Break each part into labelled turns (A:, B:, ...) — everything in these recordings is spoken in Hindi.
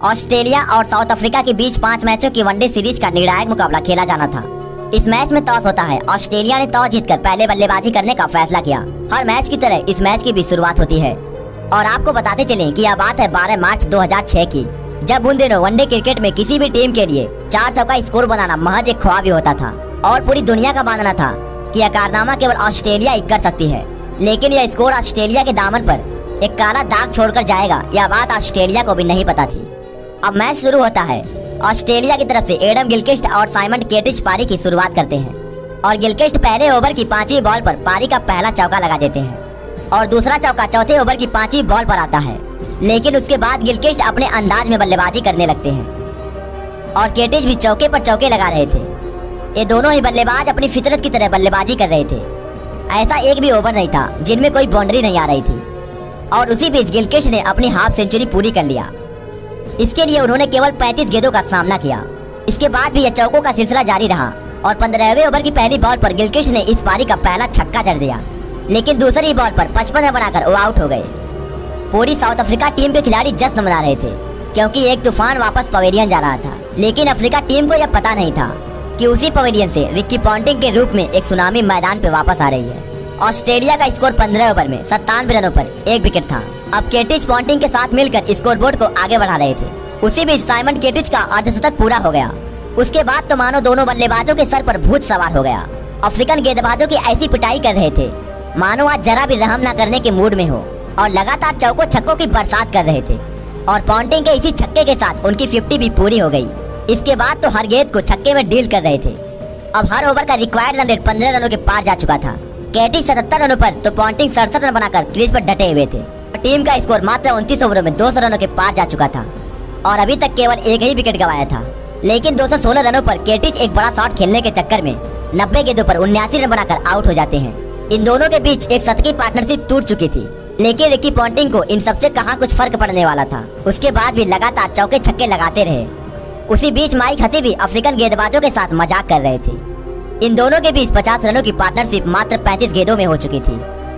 A: ऑस्ट्रेलिया और साउथ अफ्रीका के बीच 5 मैचों की वनडे सीरीज का निर्णायक मुकाबला खेला जाना था। इस मैच में टॉस होता है। ऑस्ट्रेलिया ने टॉस जीतकर पहले बल्लेबाजी करने का फैसला किया। हर मैच की तरह इस मैच की भी शुरुआत होती है और आपको बताते चलें कि यह बात है 12 मार्च 2006 की, जब उन दिनों वनडे क्रिकेट में किसी भी टीम के लिए 400 का स्कोर बनाना महज एक ख्वाब ही होता था और पूरी दुनिया का मानना था कि यह कारनामा केवल ऑस्ट्रेलिया ही कर सकती है। लेकिन यह स्कोर ऑस्ट्रेलिया के दामन पर एक काला दाग छोड़कर जाएगा, यह बात ऑस्ट्रेलिया को भी नहीं पता थी। अब मैच शुरू होता है। ऑस्ट्रेलिया की तरफ से एडम गिलक्रिस्ट और साइमन केटिच पारी की शुरुआत करते हैं और गिलक्रिस्ट पहले ओवर की 5वीं बॉल पर पारी का पहला चौका लगा देते हैं और दूसरा चौका चौथे ओवर की 5वीं बॉल पर आता है। लेकिन उसके बाद गिलक्रिस्ट अपने अंदाज में बल्लेबाजी करने लगते हैं और केटिच भी चौके पर चौके लगा रहे थे। ये दोनों ही बल्लेबाज अपनी फितरत की तरह बल्लेबाजी कर रहे थे। ऐसा एक भी ओवर नहीं था जिनमें कोई बाउंड्री नहीं आ रही थी और उसी बीच गिलक्रिस्ट ने अपनी हाफ सेंचुरी पूरी कर लिया। इसके लिए उन्होंने केवल 35 गेंदों का सामना किया। इसके बाद भी यह चौकों का सिलसिला जारी रहा और 15वें ओवर की पहली बॉल पर गिलक्रिस्ट ने इस पारी का पहला छक्का जड़ दिया। लेकिन दूसरी बॉल पर 55 रन बनाकर वो आउट हो गए। पूरी साउथ अफ्रीका टीम के खिलाड़ी जश्न मना रहे थे क्योंकि एक तूफान वापस पवेलियन जा रहा था। लेकिन अफ्रीका टीम को यह पता नहीं था कि उसी पवेलियन से रिकी पॉन्टिंग के रूप में एक सुनामी मैदान पे वापस आ रही है। ऑस्ट्रेलिया का स्कोर 15 ओवर में 97 रनों पर 1 विकेट था। अब केटिच पॉन्टिंग के साथ मिलकर स्कोरबोर्ड को आगे बढ़ा रहे थे। उसी बीच साइमन केटिच का अर्धशतक पूरा हो गया। उसके बाद तो मानो दोनों बल्लेबाजों के सर पर भूत सवार हो गया। अफ्रीकन गेंदबाजों की ऐसी पिटाई कर रहे थे मानो आज जरा भी रहम न करने के मूड में हो और लगातार चौकों छक्कों की बरसात कर रहे थे और पॉन्टिंग के इसी छक्के के साथ उनकी 50 भी पूरी हो गई। इसके बाद तो हर गेंद को छक्के में डील कर रहे थे। अब हर ओवर का रिक्वायर्ड रन रेट 15 रनों के पार जा चुका था। केटिच 77 रनों पर तो पॉन्टिंग 67 रन बनाकर क्रीज पर डटे हुए थे। टीम का स्कोर मात्र 29 ओवरों में 200 रनों के पार जा चुका था और अभी तक केवल एक ही विकेट गंवाया था। लेकिन 216 रनों पर केटिच एक बड़ा शॉट खेलने के चक्कर में 90 गेंदों पर 79 रन बनाकर आउट हो जाते हैं। इन दोनों के बीच एक शतकीय पार्टनरशिप टूट चुकी थी। लेकिन रिकी पॉन्टिंग को इन सबसे कहां कुछ फर्क पड़ने वाला था। उसके बाद भी लगातार चौके छक्के लगाते रहे। उसी बीच माइक हसी भी अफ्रीकन गेंदबाजों के साथ मजाक कर रहे थे। इन दोनों के बीच 50 रनों की पार्टनरशिप मात्र 35 गेंदों में हो चुकी थी।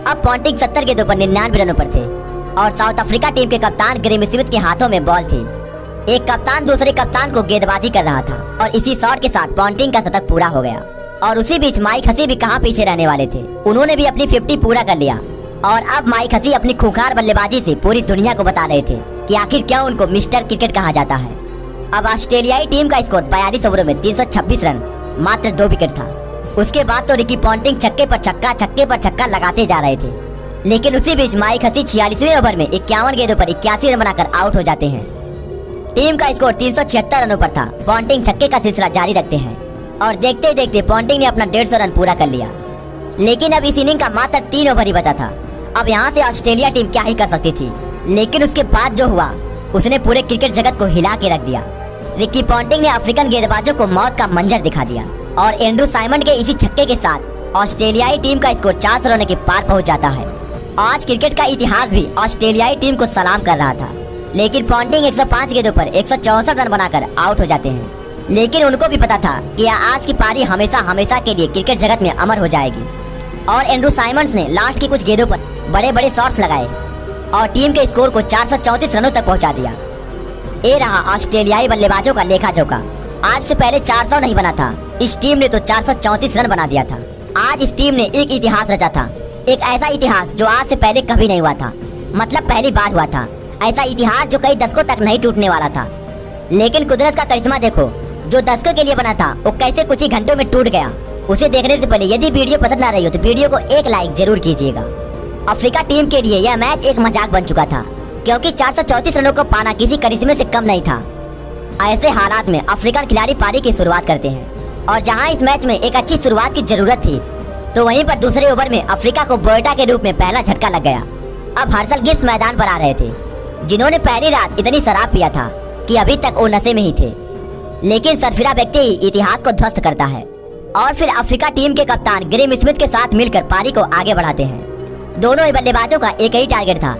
A: अब पॉन्टिंग 70 गेंदों पर 99 रनों पर थे और साउथ अफ्रीका टीम के कप्तान ग्रेम स्मिथ के हाथों में बॉल थी। एक कप्तान दूसरे कप्तान को गेंदबाजी कर रहा था और इसी शॉट के साथ पॉन्टिंग का शतक पूरा हो गया। और उसी बीच माइक हसी भी कहां पीछे रहने वाले थे। उन्होंने भी अपनी 50 पूरा कर लिया और अब माइक हसी अपनी खूंखार बल्लेबाजी से पूरी दुनिया को बता रहे थे कि आखिर क्यों उनको मिस्टर क्रिकेट कहा जाता है। अब ऑस्ट्रेलियाई टीम का स्कोर 42 ओवरों में 326 रन, मात्र 2 विकेट था। उसके बाद तो रिकी पॉन्टिंग छक्के पर छक्का लगाते जा रहे थे। लेकिन उसी बीच माइक हसी 46वें ओवर में 51 गेंदों पर 81 रन बनाकर आउट हो जाते हैं। टीम का स्कोर 376 रनों पर था। पॉन्टिंग छक्के का सिलसिला जारी रखते हैं और देखते देखते पॉन्टिंग ने अपना 150 रन पूरा कर लिया। लेकिन अब इस इनिंग का मात्र 3 ओवर ही बचा था। अब यहाँ से ऑस्ट्रेलिया टीम क्या ही कर सकती थी। लेकिन उसके बाद जो हुआ उसने पूरे क्रिकेट जगत को हिला के रख दिया। रिकी पॉन्टिंग ने अफ्रीकन गेंदबाजों को मौत का मंजर दिखा दिया और एंड्रू साइमन के इसी छक्के के साथ ऑस्ट्रेलियाई टीम का स्कोर 400 रन के पार पहुंच जाता है। आज क्रिकेट का इतिहास भी ऑस्ट्रेलियाई टीम को सलाम कर रहा था। लेकिन पॉन्टिंग 105 गेंदों पर 164 रन बनाकर आउट हो जाते हैं। लेकिन उनको भी पता था कि आज की पारी हमेशा के लिए क्रिकेट जगत में अमर हो जाएगी। और एंड्रू साइमंस ने लास्ट की कुछ गेंदों पर बड़े बड़े शॉट्स लगाए और टीम के स्कोर को 434 रनों तक पहुंचा दिया। ये रहा ऑस्ट्रेलियाई बल्लेबाजों का लेखा जोखा। आज से पहले 400 नहीं बना था, इस टीम ने तो 434 रन बना दिया था। आज इस टीम ने एक इतिहास रचा था, एक ऐसा इतिहास जो आज से पहले कभी नहीं हुआ था। मतलब पहली बार हुआ था ऐसा इतिहास जो कई दशकों तक नहीं टूटने वाला था। लेकिन कुदरत का करिश्मा देखो, जो दशकों के लिए बना था वो कैसे कुछ ही घंटों में टूट गया। उसे देखने से पहले यदि वीडियो पसंद आ रही हो तो वीडियो को एक लाइक जरूर कीजिएगा। अफ्रीका टीम के लिए यह मैच एक मजाक बन चुका था क्योंकि 434 रनों को पाना किसी करिश्मे से कम नहीं था। ऐसे हालात में अफ्रीकन खिलाड़ी पारी की शुरुआत करते हैं और जहां इस मैच में एक अच्छी शुरुआत की जरूरत थी तो वहीं पर दूसरे ओवर में अफ्रीका को बोयटा के रूप में पहला झटका लग गया। अब हर्षल गिब्स मैदान पर आ रहे थे जिन्होंने पहली रात इतनी शराब पिया था कि अभी तक वो नशे में ही थे। लेकिन सरफिरा व्यक्ति ही इतिहास को ध्वस्त करता है और फिर अफ्रीका टीम के कप्तान ग्रेम स्मिथ के साथ मिलकर पारी को आगे बढ़ाते हैं। दोनों ही बल्लेबाजों का एक ही टारगेट था।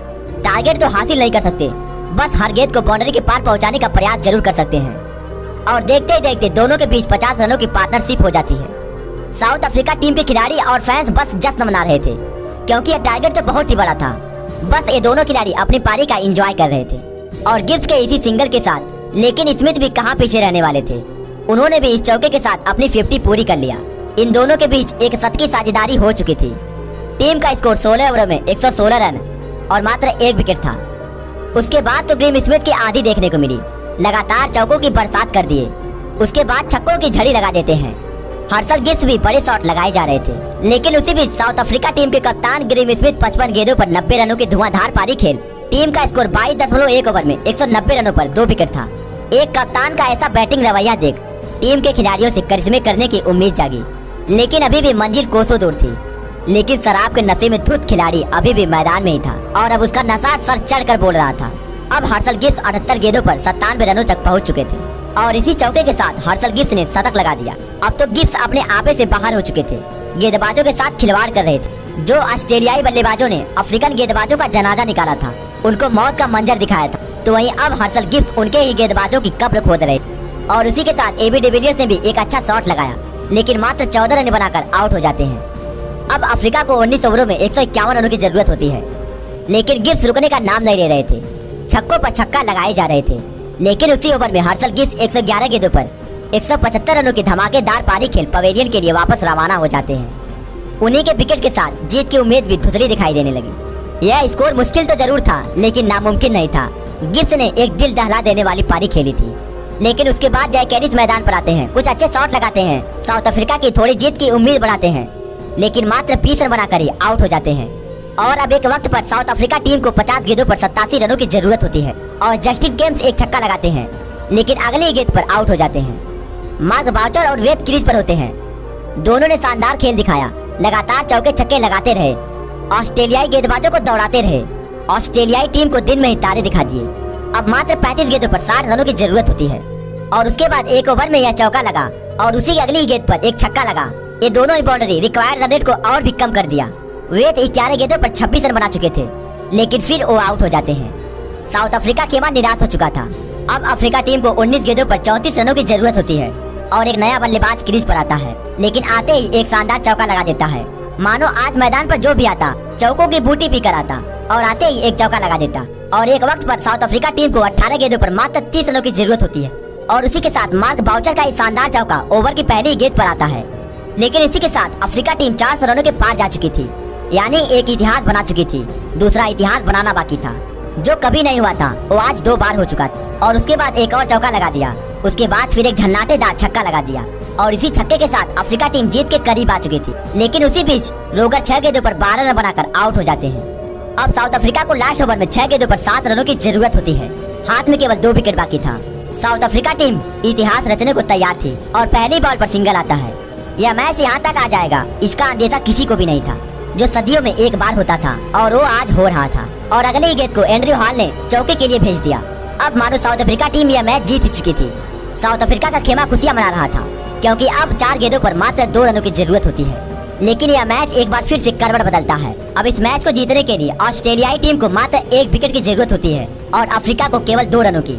A: टारगेट तो हासिल नहीं कर सकते, बस हर गेंद को बाउंड्री के पार पहुंचाने का प्रयास जरूर कर सकते हैं। और देखते ही देखते दोनों के बीच 50 रनों की पार्टनरशिप हो जाती है। साउथ अफ्रीका टीम के खिलाड़ी और फैंस बस जश्न मना रहे थे क्योंकि यह टारगेट तो बहुत ही बड़ा था। बस ये दोनों खिलाड़ी अपनी पारी का एंजॉय कर रहे थे और गिब्स के इसी सिंगल के साथ लेकिन स्मिथ भी कहाँ पीछे रहने वाले थे। उन्होंने भी इस चौके के साथ अपनी 50 पूरी कर लिया। इन दोनों के बीच एक शतकीय साझेदारी हो चुकी थी। टीम का स्कोर 16 ओवरों में 116 रन और मात्र 1 विकेट था। उसके बाद तो ग्रेम स्मिथ की आधी देखने को मिली। लगातार चौकों की बरसात कर दिए। उसके बाद छक्कों की झड़ी लगा देते हैं। हर्षल गिब्स भी बड़े शॉट लगाए जा रहे थे, लेकिन उसी बीच साउथ अफ्रीका टीम के कप्तान ग्रेम स्मिथ 55 गेंदों पर 90 रनों की धुआंधार पारी खेल टीम का स्कोर 22.1 ओवर में 190 रनों पर 2 विकेट था। एक कप्तान का ऐसा बैटिंग रवैया देख टीम के खिलाड़ियों से करिश्मे करने की उम्मीद जागी, लेकिन अभी भी मंजिल कोसों दूर थी। लेकिन शराब के नशे में धुत खिलाड़ी अभी भी मैदान में ही था और अब उसका नशा सर चढ़कर बोल रहा था। अब हर्षल गिब्स 78 गेंदों पर 97 रनों तक पहुंच चुके थे और इसी चौके के साथ हर्षल गिब्स ने शतक लगा दिया। अब तो गिब्स अपने आपे से बाहर हो चुके थे। गेंदबाजों के साथ खिलवाड़ कर रहे थे। जो ऑस्ट्रेलियाई बल्लेबाजों ने अफ्रीकन गेंदबाजों का जनाजा निकाला था, उनको मौत का मंजर दिखाया था, तो वहीं अब हर्षल गिब्स उनके ही गेंदबाजों की कब्र खोद रहे थे। और उसी के साथ एबी डिविलियर्स ने भी एक अच्छा शॉट लगाया, लेकिन मात्र 14 रन बनाकर आउट हो जाते हैं। अब अफ्रीका को 19 ओवरों में 151 रनों की जरूरत होती है, लेकिन गिब्स रुकने का नाम नहीं ले रहे थे। छक्कों पर छक्का लगाए जा रहे थे, लेकिन उसी ओवर में हर्षल गिब्स 111 गेंदों पर 175 रनों की धमाकेदार पारी खेल पवेलियन के लिए वापस रवाना हो जाते हैं। उन्हीं के विकेट के साथ जीत की उम्मीद भी धुंधली दिखाई देने लगी। यह स्कोर मुश्किल तो जरूर था, लेकिन नामुमकिन नहीं था। गिब्स ने एक दिल दहला देने वाली पारी खेली थी, लेकिन उसके बाद जय कैलिस मैदान पर आते हैं, कुछ अच्छे शॉट लगाते हैं, साउथ अफ्रीका की थोड़ी जीत की उम्मीद बढ़ाते हैं, लेकिन मात्र 20 रन बनाकर ही आउट हो जाते हैं। और अब एक वक्त पर साउथ अफ्रीका टीम को 50 गेंदों पर 87 रनों की जरूरत होती है और जस्टिन केम्स एक छक्का लगाते हैं, लेकिन अगली गेंद पर आउट हो जाते हैं। मार्क बाउचर और वेद क्रीज पर होते हैं। दोनों ने शानदार खेल दिखाया, लगातार चौके छक्के लगाते रहे, ऑस्ट्रेलियाई गेंदबाजों को दौड़ाते रहे। ऑस्ट्रेलियाई टीम को दिन में ही तारे दिखा दिए। अब मात्र 35 गेंदों पर 60 रनों की जरूरत होती है और उसके बाद एक ओवर में यह चौका लगा और उसी की अगली गेंद पर एक छक्का लगा। ये दोनों ही बाउंड्री रिक्वायर्ड रन रेट को और भी कम कर दिया। वेद 11 गेंदों पर 26 रन बना चुके थे, लेकिन फिर वो आउट हो जाते हैं। साउथ अफ्रीका खेमा निराश हो चुका था। अब अफ्रीका टीम को 19 गेंदों पर 34 रनों की जरूरत होती है और एक नया बल्लेबाज क्रीज पर आता है, लेकिन आते ही एक शानदार चौका लगा देता है। मानो आज मैदान पर जो भी आता चौकों की बूटी पी कर आता और आते ही एक चौका लगा देता। और एक वक्त पर साउथ अफ्रीका टीम को 18 गेंदों पर मात्र 30 रनों की जरूरत होती है और उसी के साथ मार्क बाउचर का शानदार चौका ओवर की पहली गेंद पर आता है। लेकिन इसी के साथ अफ्रीका टीम 400 रनों के पार जा चुकी थी, यानी एक इतिहास बना चुकी थी। दूसरा इतिहास बनाना बाकी था, जो कभी नहीं हुआ था वो आज 2 बार हो चुका था। और उसके बाद एक और चौका लगा दिया, उसके बाद फिर एक झन्नाटेदार छक्का लगा दिया और इसी छक्के के साथ अफ्रीका टीम जीत के करीब आ चुकी थी। लेकिन उसी बीच रोगर 6 गेंदों पर 12 रन बनाकर आउट हो जाते हैं। अब साउथ अफ्रीका को लास्ट ओवर में 6 गेंदों पर 7 रनों की जरूरत होती है। हाथ में केवल 2 विकेट बाकी था। साउथ अफ्रीका टीम इतिहास रचने को तैयार थी और पहली बॉल पर सिंगल आता है। यह मैच यहाँ तक आ जाएगा, इसका अंदेशा किसी को भी नहीं था, जो सदियों में एक बार होता था और वो आज हो रहा था। और अगली गेंद को एंड्रयू हॉल ने चौके के लिए भेज दिया। अब मानो साउथ अफ्रीका टीम यह मैच जीत चुकी थी। साउथ अफ्रीका का खेमा खुशियां मना रहा था, क्योंकि अब 4 गेंदों पर मात्र 2 रनों की जरूरत होती है। लेकिन यह मैच एक बार फिर से करवट बदलता है। अब इस मैच को जीतने के लिए ऑस्ट्रेलियाई टीम को मात्र 1 विकेट की जरूरत होती है और अफ्रीका को केवल 2 रनों की।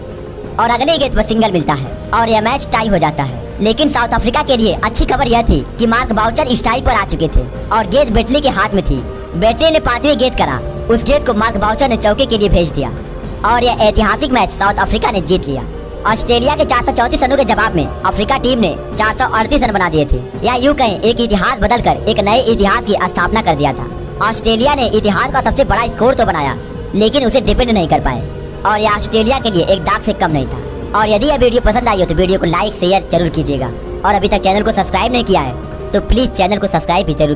A: और अगली गेंद पर सिंगल मिलता है और यह मैच टाई हो जाता है। लेकिन साउथ अफ्रीका के लिए अच्छी खबर यह थी कि मार्क बाउचर स्ट्राइक पर आ चुके थे और गेंद बेटली के हाथ में थी। बेटली ने 5वीं गेंद करा, उस गेंद को मार्क बाउचर ने चौके के लिए भेज दिया और यह ऐतिहासिक मैच साउथ अफ्रीका ने जीत लिया। ऑस्ट्रेलिया के 434 रनों के जवाब में अफ्रीका टीम ने 438 रन बना दिए थे, या यूं कहें एक इतिहास बदलकर एक नए इतिहास की स्थापना कर दिया था। ऑस्ट्रेलिया ने इतिहास का सबसे बड़ा स्कोर तो बनाया, लेकिन उसे डिफेंड नहीं कर पाए और यह ऑस्ट्रेलिया के लिए एक दाग से कम नहीं था। और यदि यह वीडियो पसंद आई हो तो वीडियो को लाइक शेयर जरूर कीजिएगा और अभी तक चैनल को सब्सक्राइब नहीं किया है तो प्लीज चैनल को सब्सक्राइब भी जरूर करें।